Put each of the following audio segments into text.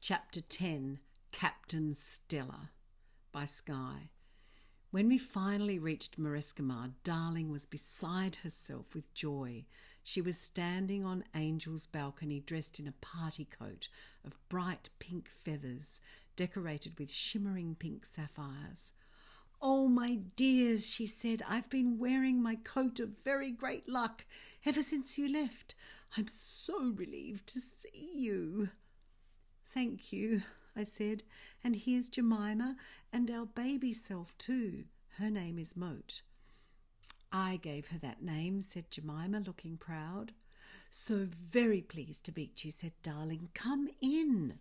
Chapter 10, Captain Stella by Skye. When we finally reached Marescimar, Darling was beside herself with joy. She was standing on Angel's balcony dressed in a party coat of bright pink feathers decorated with shimmering pink sapphires. "Oh, my dears," she said, "I've been wearing my coat of very great luck ever since you left. I'm so relieved to see you." "Thank you," I said, "and here's Jemima and our baby self too. Her name is Moat." "I gave her that name," said Jemima, looking proud. "So very pleased to meet you," said Darling. "Come in."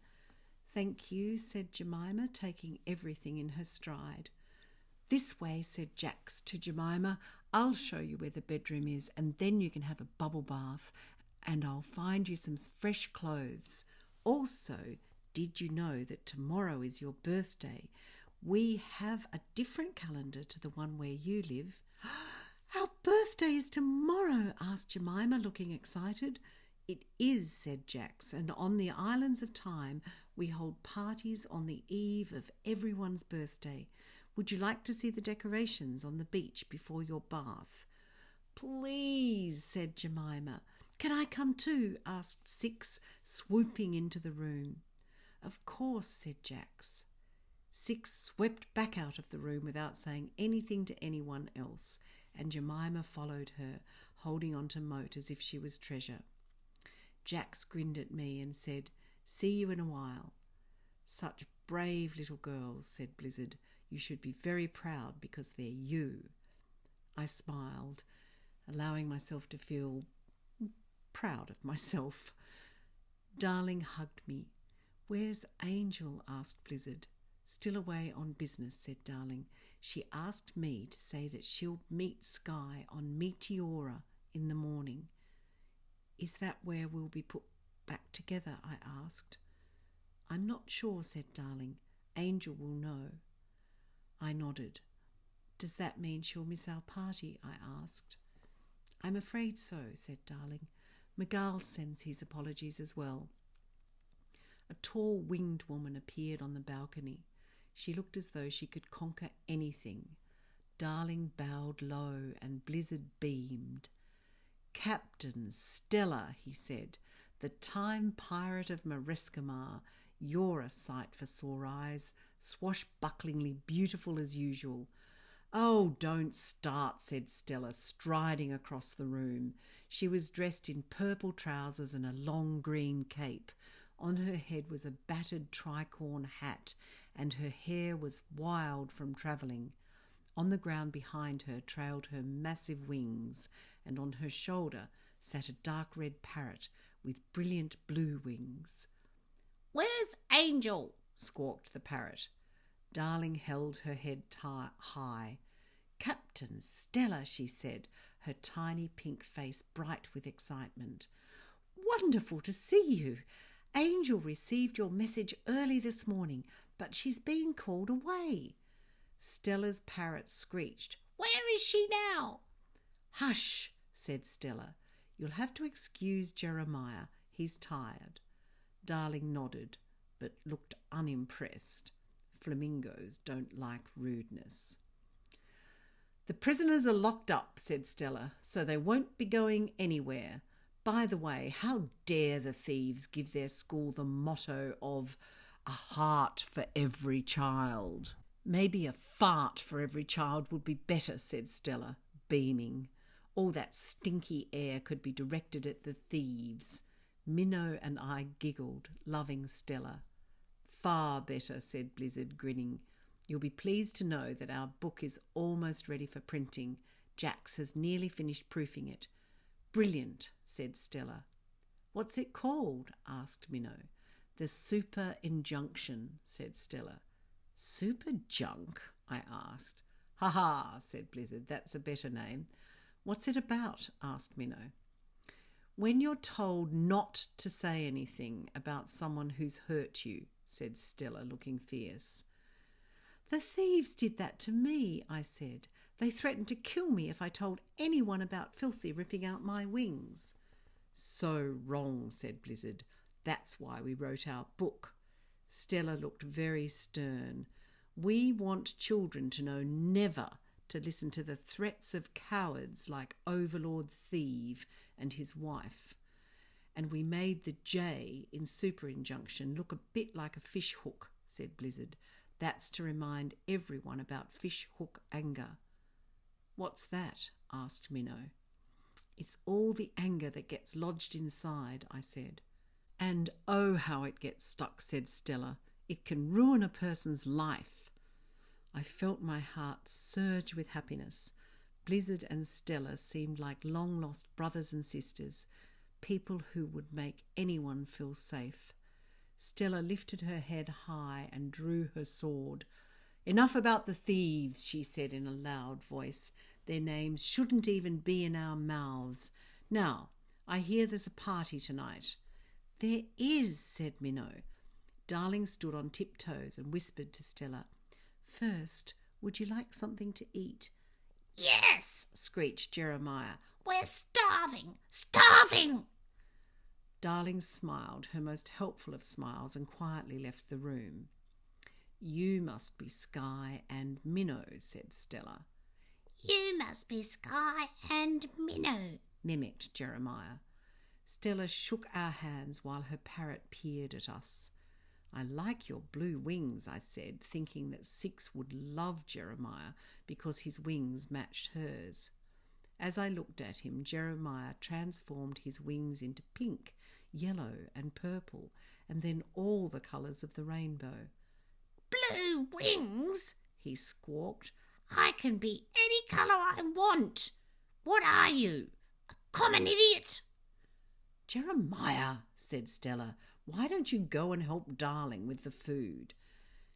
"Thank you," said Jemima, taking everything in her stride. "This way," said Jax to Jemima. "I'll show you where the bedroom is, and then you can have a bubble bath, and I'll find you some fresh clothes. Also, did you know that tomorrow is your birthday? We have a different calendar to the one where you live." "Our birthday is tomorrow?" asked Jemima, looking excited. "It is," said Jax, "and on the Islands of Time we hold parties on the eve of everyone's birthday. Would you like to see the decorations on the beach before your bath?" "Please," said Jemima. "Can I come too?" asked Six, swooping into the room. "Of course," said Jax. Six swept back out of the room without saying anything to anyone else, and Jemima followed her, holding on to Moat as if she was treasure. Jax grinned at me and said, "See you in a while." "Such brave little girls," said Blizzard. "You should be very proud because they're you." I smiled, allowing myself to feel proud of myself. Darling hugged me. "Where's Angel?" asked Blizzard. "Still away on business," said Darling. "She asked me to say that she'll meet Skye on Meteora in the morning." "Is that where we'll be put back together?" I asked. "I'm not sure," said Darling. "Angel will know." I nodded. "Does that mean she'll miss our party?" I asked. "I'm afraid so," said Darling. "Miguel sends his apologies as well." A tall winged woman appeared on the balcony. She looked as though she could conquer anything. Darling bowed low and Blizzard beamed. "Captain Stella," he said, "the time pirate of Marescimar. You're a sight for sore eyes, swashbucklingly beautiful as usual." "Oh, don't start," said Stella, striding across the room. She was dressed in purple trousers and a long green cape. On her head was a battered tricorn hat, and her hair was wild from travelling. On the ground behind her trailed her massive wings, and on her shoulder sat a dark red parrot with brilliant blue wings. "Where's Angel?" squawked the parrot. Darling held her head high. "Captain Stella," she said, her tiny pink face bright with excitement. "Wonderful to see you. Angel received your message early this morning, but she's been called away." Stella's parrot screeched, "Where is she now?" "Hush," said Stella. "You'll have to excuse Jeremiah. He's tired." Darling nodded, but looked unimpressed. Flamingos don't like rudeness. "The prisoners are locked up," said Stella, "so they won't be going anywhere. By the way, how dare the thieves give their school the motto of a heart for every child?" "Maybe a fart for every child would be better," said Stella, beaming. All that stinky air could be directed at the thieves. Minnow and I giggled, loving Stella. "Far better," said Blizzard, grinning. "You'll be pleased to know that our book is almost ready for printing. Jax has nearly finished proofing it." "Brilliant," said Stella. "What's it called?" asked Minnow. "The Super Injunction," said Stella. "Super Junk?" I asked. "Ha ha," said Blizzard, "that's a better name." "What's it about?" asked Minnow. "When you're told not to say anything about someone who's hurt you," said Stella, looking fierce. "The thieves did that to me," I said. "They threatened to kill me if I told anyone about Filthy ripping out my wings." "So wrong," said Blizzard. "That's why we wrote our book." Stella looked very stern. We want children to know never to listen to the threats of cowards like Overlord Thieve and his wife. And we made the J in super injunction look a bit like a fish hook, said Blizzard. That's to remind everyone about fish hook anger. What's that? Asked Minnow. It's all the anger that gets lodged inside, I said. And oh, how it gets stuck, said Stella. It can ruin a person's life. I felt my heart surge with happiness. Blizzard and Stella seemed like long-lost brothers and sisters, people who would make anyone feel safe. Stella lifted her head high and drew her sword. Enough about the thieves, she said in a loud voice. Their names shouldn't even be in our mouths. Now, I hear there's a party tonight. There is, said Minnow. Darling stood on tiptoes and whispered to Stella, First, would you like something to eat? Yes, screeched Jeremiah. We're starving, starving. Darling smiled, her most helpful of smiles, and quietly left the room. You must be Skye and Minnow, said Stella. You must be Skye and Minnow, mimicked Jeremiah. Stella shook our hands while her parrot peered at us. I like your blue wings, I said, thinking that Six would love Jeremiah because his wings matched hers. As I looked at him, Jeremiah transformed his wings into pink, yellow and purple, and then all the colours of the rainbow. Blue wings, he squawked. I can be any colour I want. What are you? A common idiot? Jeremiah, said Stella, why don't you go and help Darling with the food?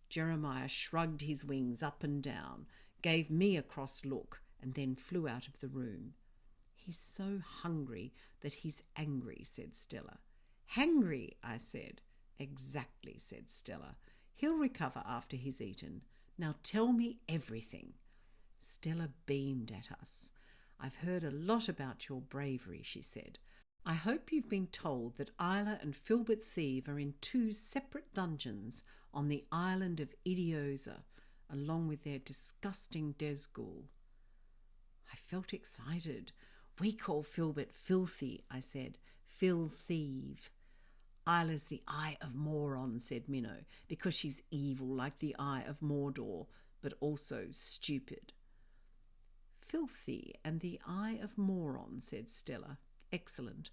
Jeremiah shrugged his wings up and down, gave me a cross look, and then flew out of the room. He's so hungry that he's angry, said Stella. Hangry, I said. Exactly, said Stella. He'll recover after he's eaten. Now tell me everything. Stella beamed at us. I've heard a lot about your bravery, she said. I hope you've been told that Isla and Filbert Thieve are in 2 separate dungeons on the island of Idiosa, along with their disgusting Desgul. I felt excited. We call Filbert Filthy, I said. Phil Thieve. Isla's the Eye of Moron, said Minnow, because she's evil like the Eye of Mordor, but also stupid. Filthy and the Eye of Moron, said Stella. Excellent.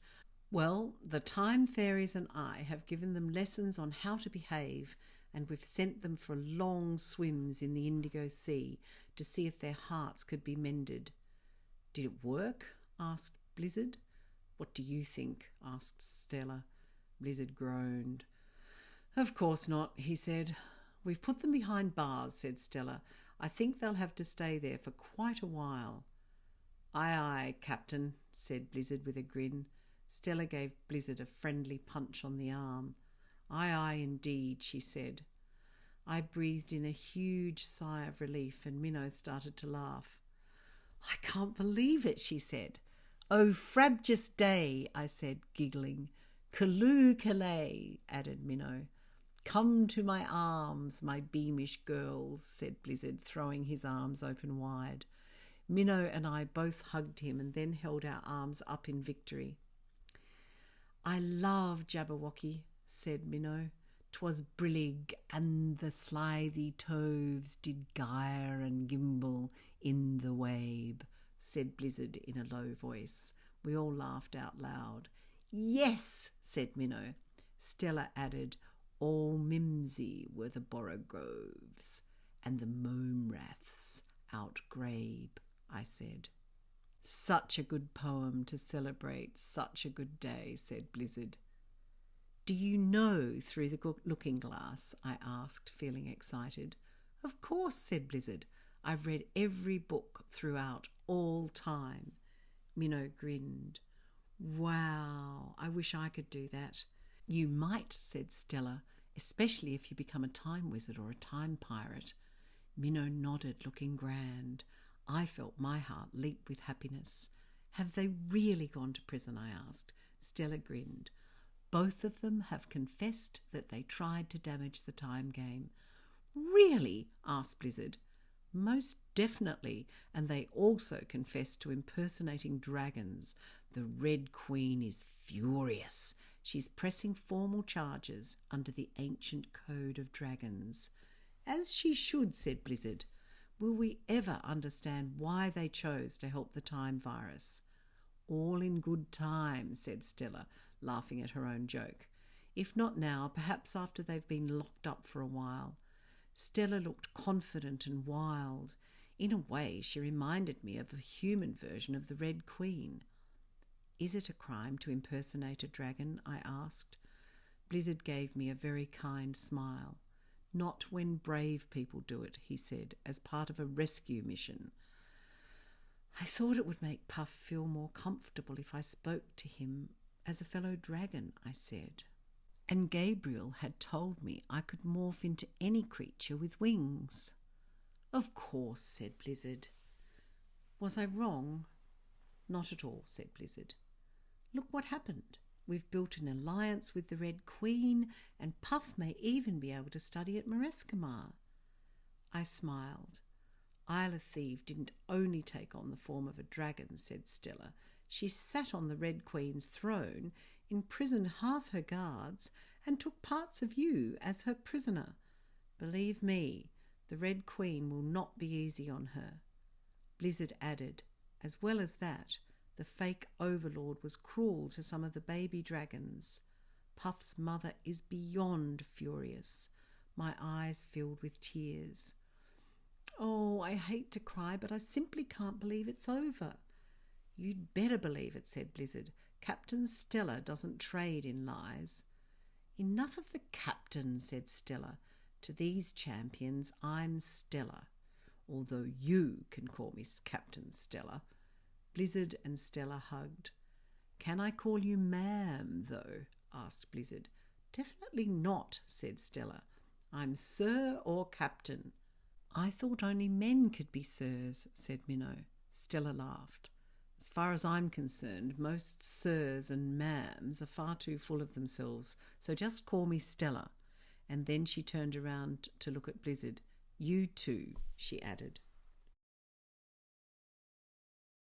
Well, the Time Fairies and I have given them lessons on how to behave, and we've sent them for long swims in the Indigo Sea to see if their hearts could be mended. Did it work? Asked Blizzard. What do you think? Asked Stella. Blizzard groaned. Of course not, he said. We've put them behind bars, said Stella. I think they'll have to stay there for quite a while. Aye, aye, Captain, said Blizzard with a grin. Stella gave Blizzard a friendly punch on the arm. Aye, aye, indeed, she said. I breathed in a huge sigh of relief and Minnow started to laugh. I can't believe it, she said. Oh, frabjous day, I said, giggling. Calloo Calais, added Minnow. Come to my arms, my beamish girls, said Blizzard, throwing his arms open wide. Minnow and I both hugged him and then held our arms up in victory. I love Jabberwocky, said Minnow. 'Twas brillig, and the slithy toves did gyre and gimble in the wabe, said Blizzard in a low voice. We all laughed out loud. Yes, said Minnow. Stella added, all mimsy were the borogoves, and the momraths outgrabe, I said. Such a good poem to celebrate such a good day, said Blizzard. Do you know Through the Looking Glass? I asked, feeling excited. Of course, said Blizzard. I've read every book throughout all time. Minnow grinned. Wow, I wish I could do that. You might, said Stella, especially if you become a time wizard or a time pirate. Minnow nodded, looking grand. I felt my heart leap with happiness. Have they really gone to prison? I asked. Stella grinned. Both of them have confessed that they tried to damage the time game. Really? Asked Blizzard. Most definitely, and they also confessed to impersonating dragons. The Red Queen is furious. She's pressing formal charges under the ancient code of dragons. As she should, said Blizzard. Will we ever understand why they chose to help the time virus? All in good time, said Stella, laughing at her own joke. If not now, perhaps after they've been locked up for a while. Stella looked confident and wild. In a way, she reminded me of a human version of the Red Queen. Is it a crime to impersonate a dragon? I asked. Blizzard gave me a very kind smile. Not when brave people do it, he said, as part of a rescue mission. I thought it would make Puff feel more comfortable if I spoke to him as a fellow dragon, I said. And Gabriel had told me I could morph into any creature with wings. Of course, said Blizzard. Was I wrong? Not at all, said Blizzard. Look what happened. We've built an alliance with the Red Queen, and Puff may even be able to study at Marescimar. I smiled. Isla Thieve didn't only take on the form of a dragon, said Stella. She sat on the Red Queen's throne, imprisoned half her guards, and took parts of you as her prisoner. Believe me, the Red Queen will not be easy on her. Blizzard added, as well as that, the fake overlord was cruel to some of the baby dragons. Puff's mother is beyond furious. My eyes filled with tears. Oh, I hate to cry, but I simply can't believe it's over. You'd better believe it, said Blizzard. Captain Stella doesn't trade in lies. Enough of the captain, said Stella. To these champions, I'm Stella, although you can call me Captain Stella. Blizzard and Stella hugged. Can I call you ma'am, though? Asked Blizzard. Definitely not, said Stella. I'm Sir or Captain. I thought only men could be sirs, said Minnow. Stella laughed. As far as I'm concerned, most sirs and ma'ams are far too full of themselves, so just call me Stella. And then she turned around to look at Blizzard. You too, she added.